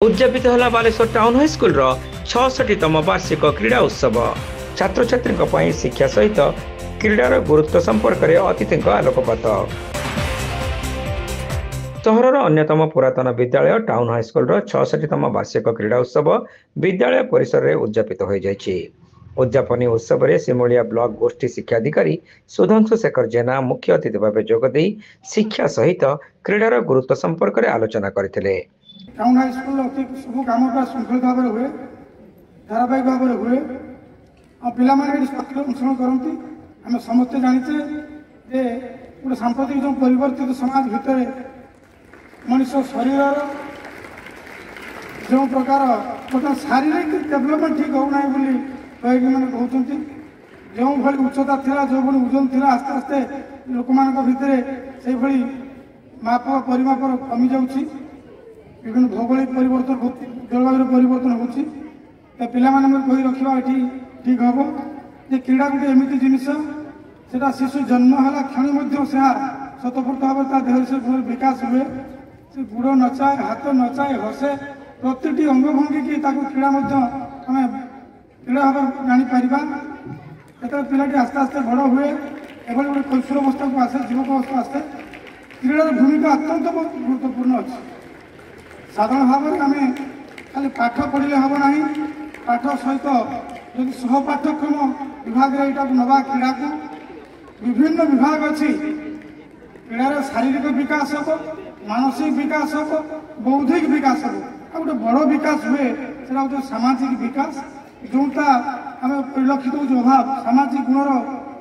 उद्यापित है Baleshwar town high school 66तम वार्षिक क्रीड़ा उत्सव। छात्र छात्री शिक्षा सहित क्रीडार गुरुत्व संपर्क में अतिथि आलोकपात। सहर अन्यतम पुरातन विद्यालय टाउन हाईस्कल 66तम वार्षिक क्रीड़ा उत्सव विद्यालय परिसर में उद्यापित हो जाइछि। उद्यापनी उत्सव में सिमुलिया ब्लॉक गोष्ठी शिक्षाधिकारी सुधांशु शेखर जेना मुख्य अतिथि भाव जोगदे शिक्षा सहित क्रीडार गुरुत्व संपर्क में आलोचना करथिले। टाउन हाईस्कल अति सब कम श्रृंखलित भाव में हुए, धारावाहिक भाव में हुए और पिला अनुसरण करती। आम समस्ते जाचे जे गोटे सांप्रतिक जो परिवर्तित समाज भितर मनुष्य शरीर जो प्रकार गोटे शारीरिक डेभलपमेंट ठीक होना कहीकि मैंने कहते जो भाई उच्चता था जो भाई ओजन था आस्ते आस्ते लोक भितर से भाई माप परिमाप कमी जाऊँगी। विभिन्न भौगोलिक परिवर्तन जलवायु परिवर्तन होती पिला कही रखा ये ठीक हम जे क्रीड़ा गोटे एमती जिनस से शिशु जन्म है क्षण से स्वतःपूर्त भाव देह से विकास हुए। से गुड़ नचाए, हाथ नचाए, हसे प्रति अंगभंगी की क्रीड़ा आम क्रीड़ा भाव जापर जो पिलाटी आस्ते आस्ते बड़ हुए एभली गोटे कैशोर अवस्था को आसे युवक अवस्था आसे क्रीडार भूमिका अत्यंत गुरुत्वपूर्ण अच्छी। साधारण भाव में आम खाली पाठ पढ़ले हम ना, पाठ सहित जो सहपाठ्यक्रम विभाग नवा क्रीड़ा को विभिन्न विभाग अच्छी। क्रीडार शारीरिक विकास हो, मानसिक विकास हो, बौद्धिक विकास हो, गोटे बड़ विकास हुए से गोटे सामाजिक विकास जोटा आम परिलक्षित हो अभाव सामाजिक गुणर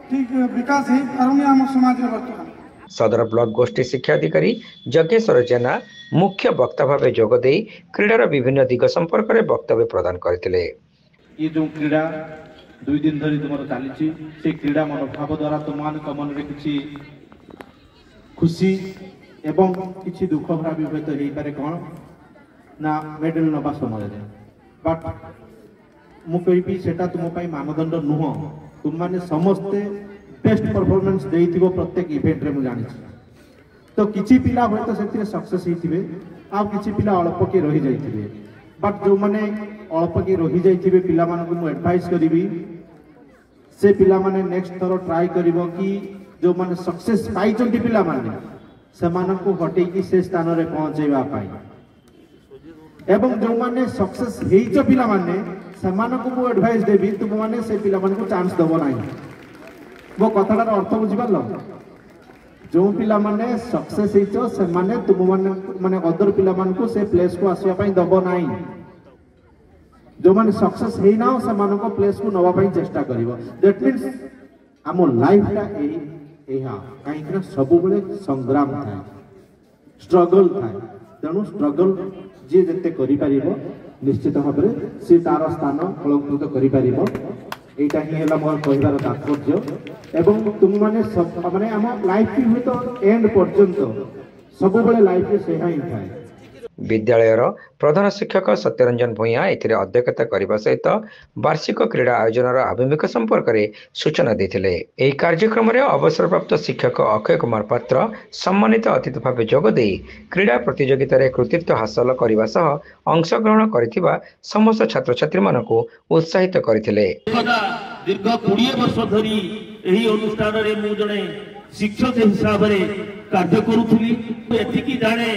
ठीक विकास हो पारुनी आम समाज में बर्तमान। सदर ब्लॉक गोष्ठी शिक्षाधिकारी जगेश्वर जेना मुख्य वक्ता भाव जोगदे क्रीडार विभिन्न दिग संपर्क में वक्तव्य प्रदान करथिले। ये जो क्रीड़ा 2 दिन धरी तुम चली से क्रीड़ा मनोभाव द्वारा तुम मन में किसी खुशी एवं किसी दुख भरा भी हुए तो पारे कौन ना मेडल नवा समय बट मुझे सेटा तुम मानदंड नुह। तुम मैंने समस्ते बेस्ट परफॉर्मेंस देइथिबो प्रत्येक इवेंट रे मु जानि तो किछि पिला होय तो सेतिरे सक्सेस हिथिबे आ किछि पिला अल्प के रहि जाइथिबे बट जो माने अल्प के रहि जाइथिबे पिला मानको मु एडवाइस करिवि से पिला माने नेक्स्ट थरो ट्राई करिवो कि जो माने सक्सेस पाई चंती पिला माने से मानको हटै कि से स्थान रे पहुंचेबा पाई एवं जो माने सक्सेस हेइछ पिला माने से मानको मु एडवाइस देबि तुम माने से पिला मानको चांस दबो नाही। मो कथार अर्थ बुझिपार जो पिला माने सक्सेस से माने तुम माने अदर पिला मानकु से प्लेस को आसिया पई दबो नाही। जो माने सक्सेस हेई ना से मानको प्लेस को नवा पई चेष्टा करिवो। दैट मींस आमो लाइफ टा एहा काई कि सब बेले संग्राम थाए, स्ट्रगल थाए। तेणु स्ट्रगल जे जते करि परिबो निश्चित भाव में से तार स्थान अलंकृत करि परिबो। एटा ही है मोर कहबार तात्पर्य एवं तुम माने सब माने आम लाइफ की हुए तो एंड पर्यंत सब बेले लाइफ में सेहा ही थाए। विद्यालयर प्रधान शिक्षक सत्यरंजन भूया एथिरे अध्यक्षता करने सहित वार्षिक क्रीड़ा आयोजन आभिमुख संपर्क में सूचना देथिले। एही कार्यक्रम में अवसरप्राप्त शिक्षक अक्षय कुमार पात्र सम्मानित अतिथि भाव जोगदे क्रीड़ा प्रतियोगिता रे कृतित्व हासिल करने सह अंशग्रहण करिथिबा समस्त छात्र छात्री मानकु उत्साहित करथिले। दीर्घ 20 वर्ष धरी एही अनुष्ठान रे मु जणे शिक्षक हिसाब रे कार्य करूथुली। एतिकी जाने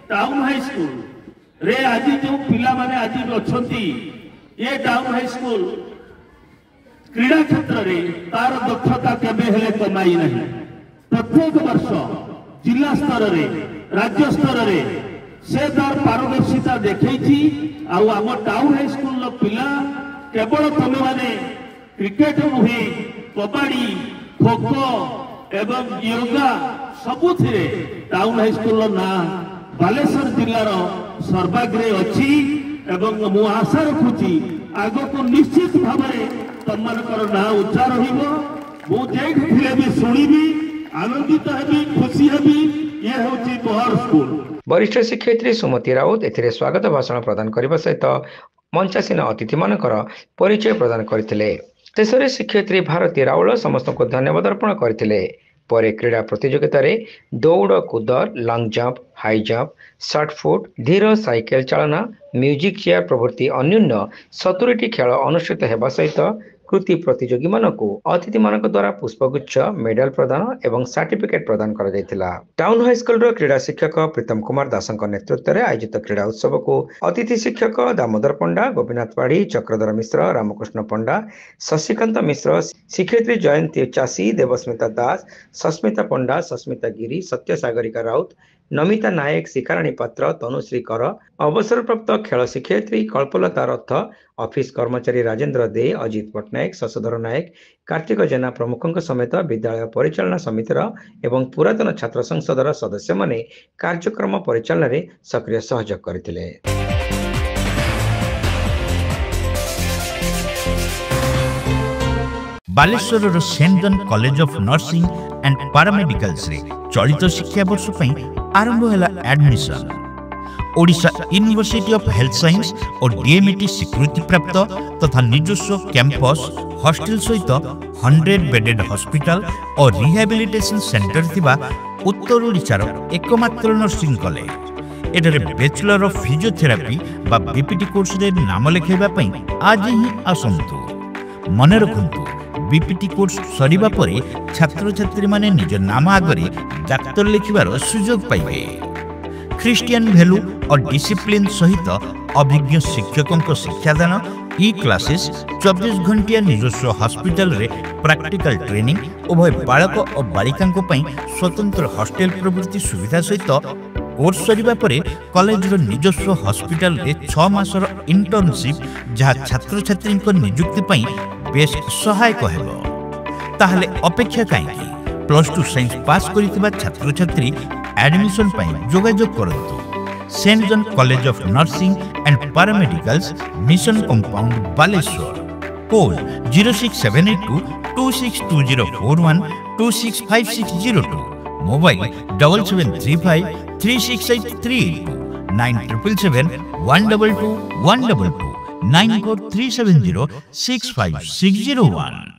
टाउन हाई स्कूल रे आज जो पिला माने आज अच्छी ये टाउन हाई स्कूल क्रीड़ा क्षेत्र रे तार दक्षता केबे हेले कमाई नहीं। प्रत्येक वर्ष जिला स्तर रे राज्य स्तर रे से तार पारदर्शिता देखैछि। आम टाउन हाई स्कूल रो पिला केवल तमे माने क्रिकेट नुहे कबड्डी खो खो एवं योगा सबुथिरे टाउन हाई स्कूल रो ना बालेश्वर जिलार सर्वाग्रे अच्छी एवं मु आशा रखुची आगो को निश्चित भाव में तुम ना उच्चा रही भी शुणी आनंदित हेबी खुशी हेबी। ये होची बहर स्कूल। वरिष्ठ शिक्षयित्री सुमति राउत एथिरे स्वागत भाषण प्रदान करने सहित मंचासीन अतिथि मानकर परिचय प्रदान करथिले। शेष शिक्षयित्री भारती राउल समस्त को धन्यवाद अर्पण करथिले। ପରେ କ୍ରୀଡ଼ା ପ୍ରତିଯୋଗିତାରେ ଦୌଡ଼ କୁଦ, long jump, high jump, shot put, ଧୀର ସାଇକେଲ ଚାଳନା, ମ୍ୟୁଜିକ୍ ଚେୟାର ପ୍ରଭୃତି ଅନ୍ୟାନ୍ୟ 70ଟି ଖେଳ ଅନୁଷ୍ଠିତ ହେବା ସହିତ କୃତି ପ୍ରତିଯୋଗୀମାନଙ୍କୁ ଅତିଥିମାନଙ୍କ ଦ୍ୱାରା ପୁଷ୍ପଗୁଚ୍ଛ, ମେଡାଲ ପ୍ରଦାନ ଏବଂ ସାର୍ଟିଫିକେଟ୍ ପ୍ରଦାନ କରାଯାଇଥିଲା। ଟାଉନ୍ ହାଇସ୍କୁଲର କ୍ରୀଡ଼ା ଶିକ୍ଷକ ପ୍ରୀତମ କୁମାର ଦାସଙ୍କ ନେତୃତ୍ୱରେ ଆୟୋଜିତ କ୍ରୀଡ଼ା ଉତ୍ସବକୁ ଅତିଥି ଶିକ୍ଷକ ଦାମୋଦର ପଣ୍ଡା, ଗୋପୀନାଥ ପାଢ଼ୀ, ଚକ୍ରଧର ମିଶ୍ର, ରାମକୃଷ୍ଣ ପଣ୍ଡା, ଶଶିକାନ୍ତ ମିଶ୍ର, ଶିକ୍ଷୟିତ୍ରୀ ଜୟନ୍ତୀ ଚାଷୀ, ଦେବସ୍ମିତା ଦାସ, ସସ୍ମିତା ପଣ୍ଡା, ସସ୍ମିତା ଗିରି, ସତ୍ୟସାଗରିକା ରାଉତ, ନମିତା ନାୟକ, ଶିଖାରାଣୀ ପାତ୍ର, ତନୁଶ୍ରୀ କର, ଅବସରପ୍ରାପ୍ତ ଖେଳ ଶିକ୍ଷୟିତ୍ରୀ କଳ୍ପଲତା ରଥ, ଅଫିସ କର୍ମଚାରୀ ରାଜେନ୍ଦ୍ର ଦେ, ଅଜିତ ପଟ୍ଟନାୟକ, ଶଶଧର ନାୟକ, କାର୍ତ୍ତିକ ଜେନା ପ୍ରମୁଖଙ୍କ ସମେତ ବିଦ୍ୟାଳୟ ପରିଚାଳନା ସମିତିର ଏବଂ ପୁରାତନ ଛାତ୍ର ସଂସଦର ସଦସ୍ୟମାନେ କାର୍ଯ୍ୟକ୍ରମ ପରିଚାଳନାରେ ସକ୍ରିୟ ସହଯୋଗ କରିଥିଲେ। ବାଲେଶ୍ୱରର Saint John college of nursing and ପାରାମେଡିକାଲ୍ସରେ ଚଳିତ ଶିକ୍ଷାବର୍ଷ ପାଇଁ ଆରମ୍ଭ ହେଲା admission. Odisha university of health science ଓ ଡିଏମ୍ଇଟି ସ୍ୱୀକୃତିପ୍ରାପ୍ତ ତଥା ନିଜସ୍ୱ କ୍ୟାମ୍ପସ୍ ହଷ୍ଟେଲ ସହିତ 100 ବେଡେଡ୍ ହସ୍ପିଟାଲ ଓ ରିହାବିଲିଟେସନ୍ ସେଣ୍ଟର ଥିବା ଉତ୍ତର ଓଡ଼ିଶାର ଏକମାତ୍ର ନର୍ସିଂ କଲେଜ। ଏଠାରେ ବ୍ୟାଚଲର ଅଫ୍ ଫିଜିଓଥେରାପି ବା ବିପିଟି କୋର୍ସରେ ନାମ ଲେଖାଇବା ପାଇଁ ଆଜି ହିଁ ଆସନ୍ତୁ। ମନେ ରଖନ୍ତୁ, ବିପିଟି କୋର୍ସ ସରିବା ପରେ ଛାତ୍ରଛାତ୍ରୀମାନେ ନିଜ ନାମ ଆଗରେ ଡାକ୍ତର ଲେଖିବାର ସୁଯୋଗ ପାଇବେ। ଖ୍ରୀଷ୍ଟିଆନ ଭ୍ୟାଲୁ ଓ ଡିସିପ୍ଲିନ୍ ସହିତ ଅଭିଜ୍ଞ ଶିକ୍ଷକଙ୍କ ଶିକ୍ଷାଦାନ, ଇ କ୍ଲାसेस, 24 ଘଣ୍ଟିଆ ନିଜସ୍ୱ ହସ୍ପିଟାଲରେ ପ୍ରାକ୍ଟିକାଲ ଟ୍ରେନିଂ, ଉଭୟ ବାଳକ ଓ ବାଳିକାଙ୍କ ପାଇଁ ସ୍ୱତନ୍ତ୍ର ହଷ୍ଟେଲ ପ୍ରଭୃତି ସୁବିଧା ସହିତ କୋର୍ସ ସରିବା ପରେ କଲେଜର ନିଜସ୍ୱ ହସ୍ପିଟାଲରେ 6 ମାସର ଇଣ୍ଟର୍ନସିପ୍, ଯାହା ଛାତ୍ରଛାତ୍ରୀଙ୍କ ନିଯୁକ୍ତି ପାଇଁ ବେଶ ସହାୟକ ହେବ। ତାହେଲେ ଅପେକ୍ଷା କାହିଁକି? +2 ସାଇନ୍ସ ପାସ୍ କରିଥିବା ଛାତ୍ରଛାତ୍ରୀ ଆଡମିସନ ପାଇଁ ଯୋଗାଯୋଗ କରନ୍ତୁ। Saint John college of nursing and paramedicals, mission compound, Baleswar. Code 06782 262041 265602, mobile 7735 368 977 122 122 94370 65601।